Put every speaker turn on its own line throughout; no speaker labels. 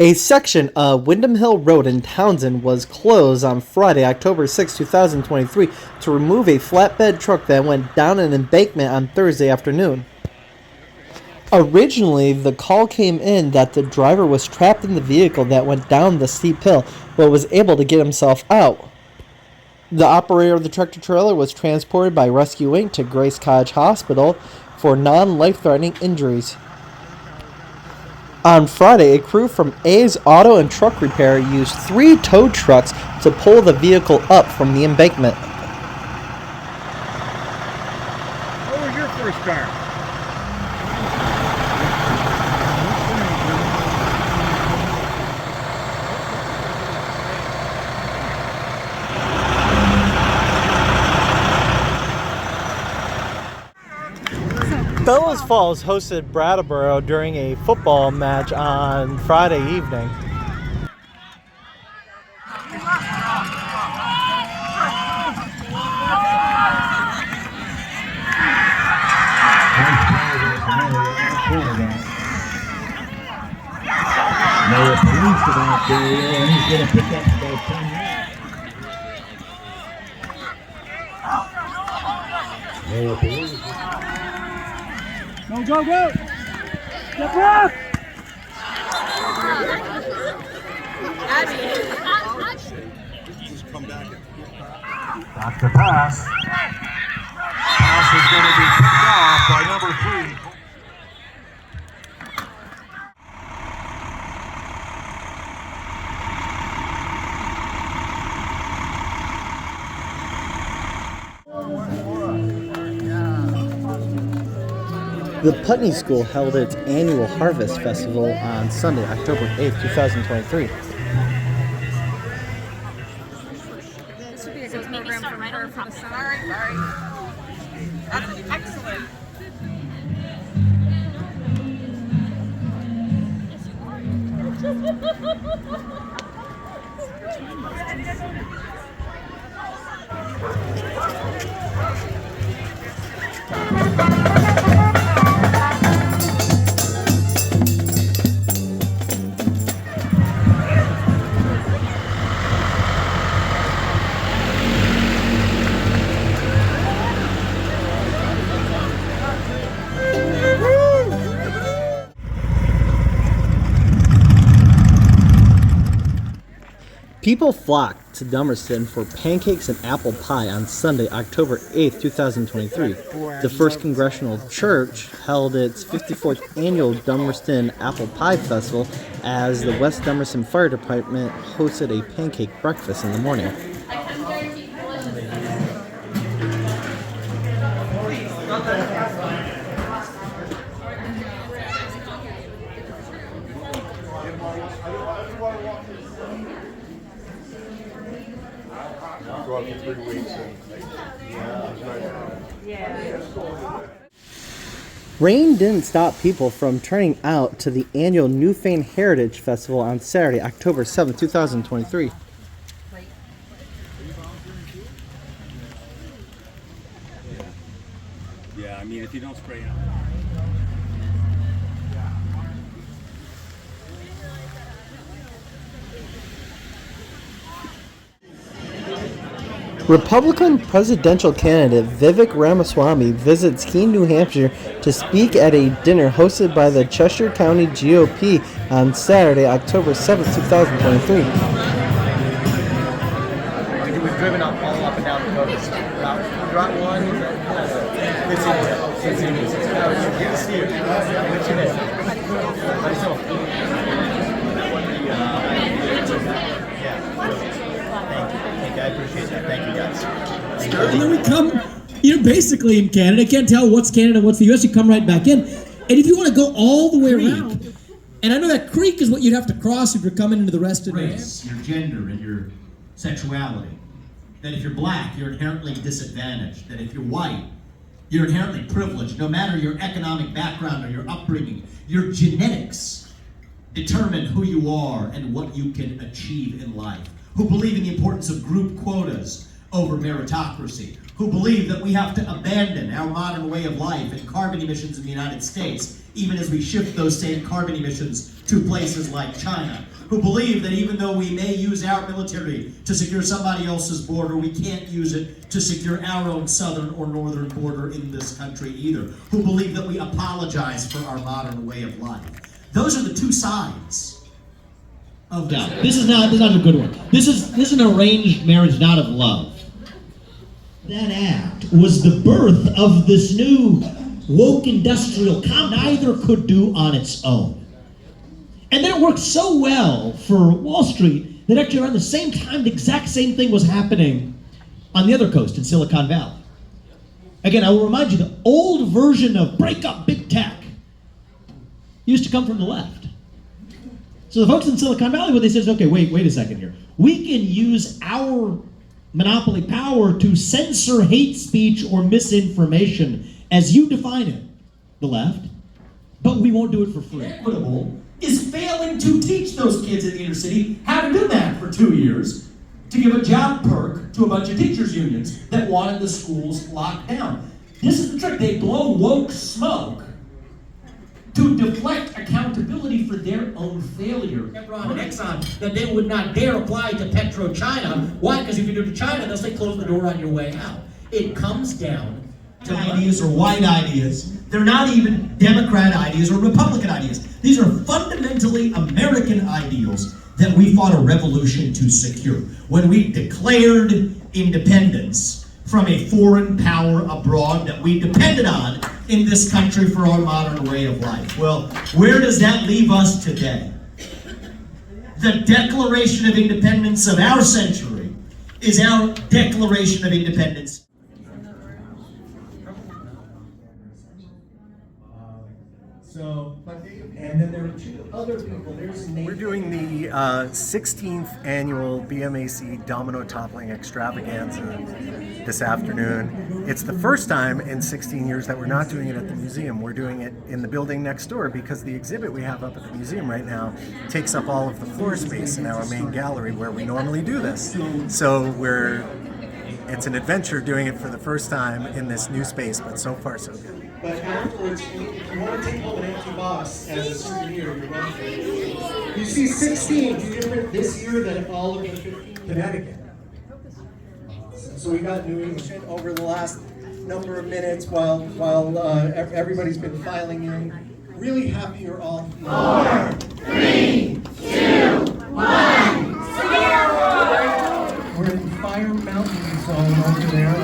A section of Windham Hill Road in Townsend was closed on Friday, October 6, 2023, to remove a flatbed truck that went down an embankment on Thursday afternoon. Originally, the call came in that the driver was trapped in the vehicle that went down the steep hill, but was able to get himself out. The operator of the tractor-trailer was transported by Rescue Inc. to Grace Cottage Hospital for non-life-threatening injuries. On Friday, a crew from A's Auto and Truck Repair used 3 tow trucks to pull the vehicle up from the embankment.
What was your first car?
Bellows Falls hosted Brattleboro during a football match on Friday evening.
Now the police are out there, and he's going to pick up about 10 yards. Now the police.
Go, go! Step up!
Back to pass. Pass is going to be picked off by number 3.
The Putney School held its annual Harvest Festival on Sunday, October 8, 2023.
This would be a good program for her for the summer. Sorry. That's excellent.
People flocked to Dummerston for pancakes and apple pie on Sunday, October 8, 2023. The First Congressional Church held its 54th annual Dummerston Apple Pie Festival as the West Dummerston Fire Department hosted a pancake breakfast in the morning.
Go out for 3 weeks and
Rain didn't stop people from turning out to the annual Newfane Heritage Festival on Saturday, October 7, 2023.
yeah, I mean, if you don't spray out.
Republican presidential candidate Vivek Ramaswamy visits Keene, New Hampshire to speak at a dinner hosted by the Cheshire County GOP on Saturday, October 7, 2023.
We've driven all up and down the coast. Route 1, it's in good to see you. What's your name? I appreciate that. Thank you, guys.
And then we come, basically in Canada. Can't tell what's Canada, what's the U.S. You come right back in. And if you want to go all the way around, and I know that creek is what you'd have to cross if you're coming into the rest of
race, your gender, and your sexuality. That if you're black, you're inherently disadvantaged. That if you're white, you're inherently privileged. No matter your economic background or your upbringing, your genetics determine who you are and what you can achieve in life. Who believe in the importance of group quotas over meritocracy, who believe that we have to abandon our modern way of life and carbon emissions in the United States, even as we shift those same carbon emissions to places like China, who believe that even though we may use our military to secure somebody else's border, we can't use it to secure our own southern or northern border in this country either, who believe that we apologize for our modern way of life. Those are the two sides of this.
No, this is not a good one. This is an arranged marriage, not of love. That act was the birth of this new woke industrial neither could do on its own. And then it worked so well for Wall Street that actually around the same time, the exact same thing was happening on the other coast in Silicon Valley. Again, I will remind you, the old version of break up big tech used to come from the left. So the folks in Silicon Valley, what they said is, okay, wait a second here. We can use our monopoly power to censor hate speech or misinformation as you define it, the left, but we won't do it for free.
Equitable is failing to teach those kids in the inner city how to do that for 2 years, to give a job perk to a bunch of teachers' unions that wanted the schools locked down. This is the trick. They blow woke smoke to deflect accountability for their own failure. Chevron and Exxon, that they would not dare apply to PetroChina. Why? Because if you do to China, they'll say close the door on your way out. It comes down to ideas or white ideas. They're not even Democrat ideas or Republican ideas. These are fundamentally American ideals that we fought a revolution to secure. When we declared independence from a foreign power abroad that we depended on in this country for our modern way of life. Well, where does that leave us today? The Declaration of Independence of our century is our Declaration of Independence.
And then there are two other people. We're doing the 16th annual BMAC Domino Toppling Extravaganza this afternoon. It's the first time in 16 years that we're not doing it at the museum. We're doing it in the building next door because the exhibit we have up at the museum right now takes up all of the floor space in our main gallery where we normally do this. So it's an adventure doing it for the first time in this new space, but so far so good.
But afterwards, if you want to take home an empty box as a souvenir, you're welcome. You see 16 different this year than all of the 15 Connecticut. So we got new England over the last number of minutes while everybody's been filing in. Really happy you're all here. 4, 3, 2, 1. We're in Fire Mountain Zone over there.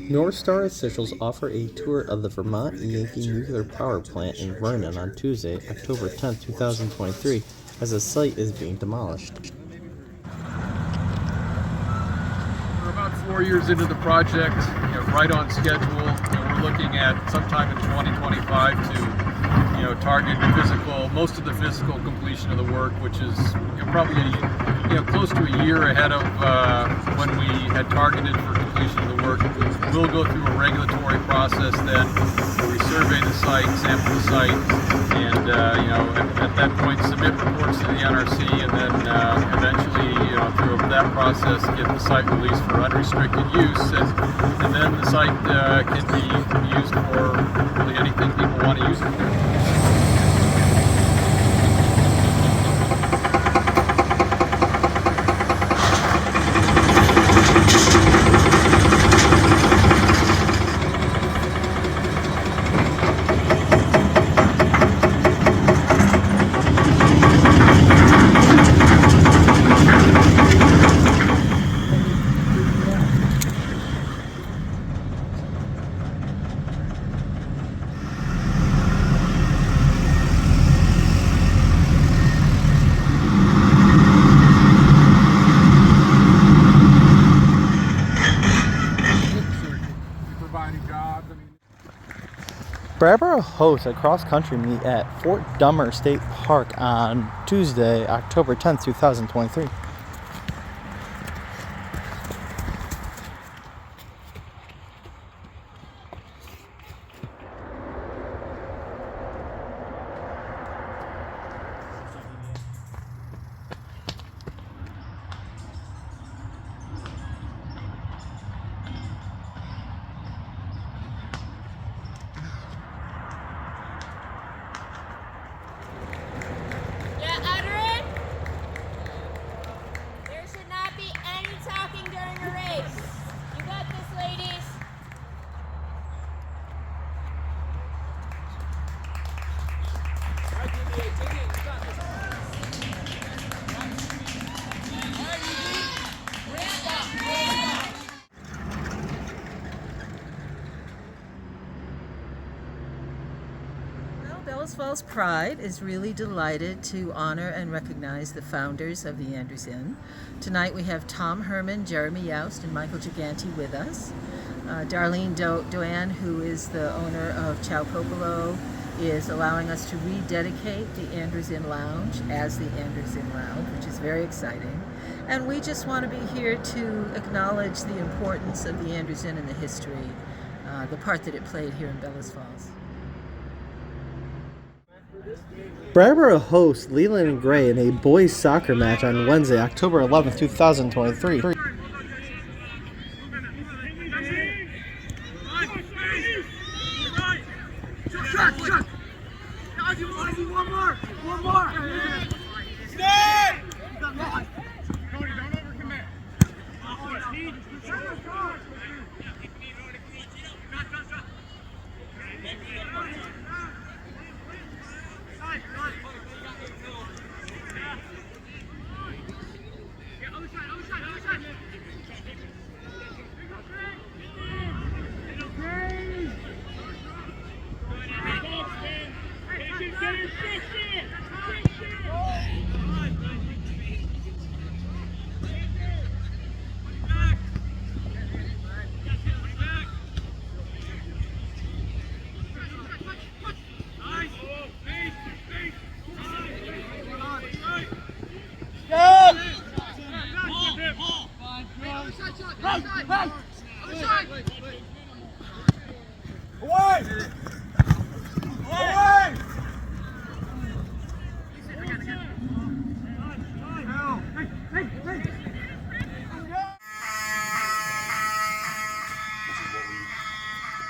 North Star officials offer a tour of the Vermont Yankee Nuclear Power Plant in Vernon on Tuesday, October 10, 2023, as the site is being demolished.
We're about 4 years into the project, right on schedule. We're looking at sometime in 2025 to target most of the physical completion of the work, which is probably close to a year ahead of when we had targeted for completion of the work. We'll go through a regulatory process then where we survey the site, sample the site, and at that point submit reports to the NRC, and then eventually through that process get the site released for unrestricted use, and then the site can be used for really anything people want to use it for.
Brattleboro hosts a cross-country meet at Fort Dummer State Park on Tuesday, October 10th, 2023.
There should not be any talking during a race. You got this, ladies.
Bellows Falls Pride is really delighted to honor and recognize the founders of the Andrews Inn. Tonight we have Tom Herman, Jeremy Youst, and Michael Giganti with us. Darlene Doan, who is the owner of Ciao Popolo, is allowing us to rededicate the Andrews Inn Lounge as the Andrews Inn Lounge, which is very exciting. And we just want to be here to acknowledge the importance of the Andrews Inn and the history, the part that it played here in Bellows Falls.
Brattleboro hosts Leland and Gray in a boys soccer match on Wednesday, October 11th, 2023.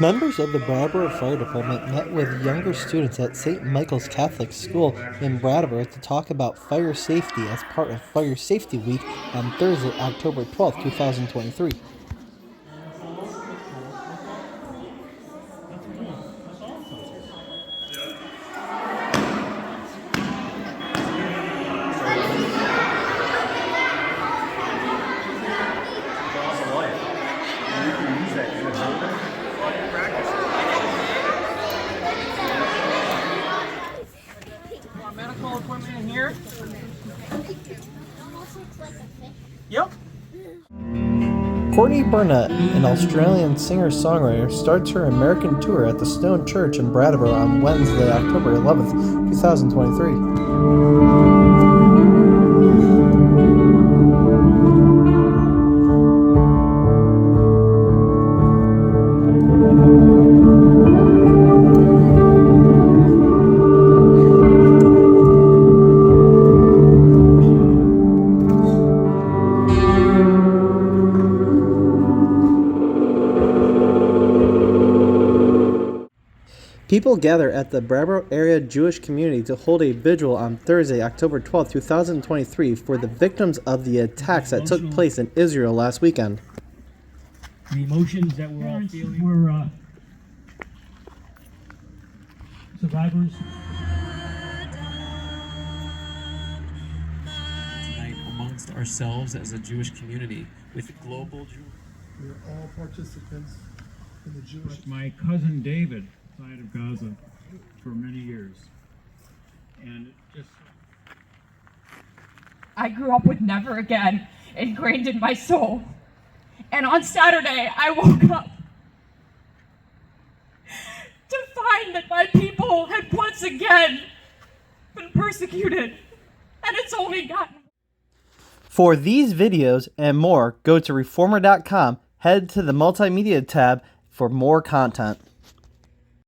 Members of the Brattleboro Fire Department met with younger students at St. Michael's Catholic School in Brattleboro to talk about fire safety as part of Fire Safety Week on Thursday, October 12, 2023.
Medical equipment in here. Yep.
Courtney Burnett, an Australian singer-songwriter, starts her American tour at the Stone Church in Brattleboro on Wednesday, October 11th, 2023. People gather at the Brattleboro area Jewish community to hold a vigil on Thursday, October 12, 2023 for the victims of the attacks that took place in Israel last weekend.
The emotions that we're all feeling. We're survivors.
Tonight amongst ourselves as a Jewish community with global Jew.
We're all participants in the Jewish.
My cousin David died of Gaza for many years, and it just.
I grew up with never again ingrained in my soul, and on Saturday I woke up to find the my people had once again been persecuted, and it's only gotten.
For these videos and more, go to reformer.com, head to the multimedia tab for more content.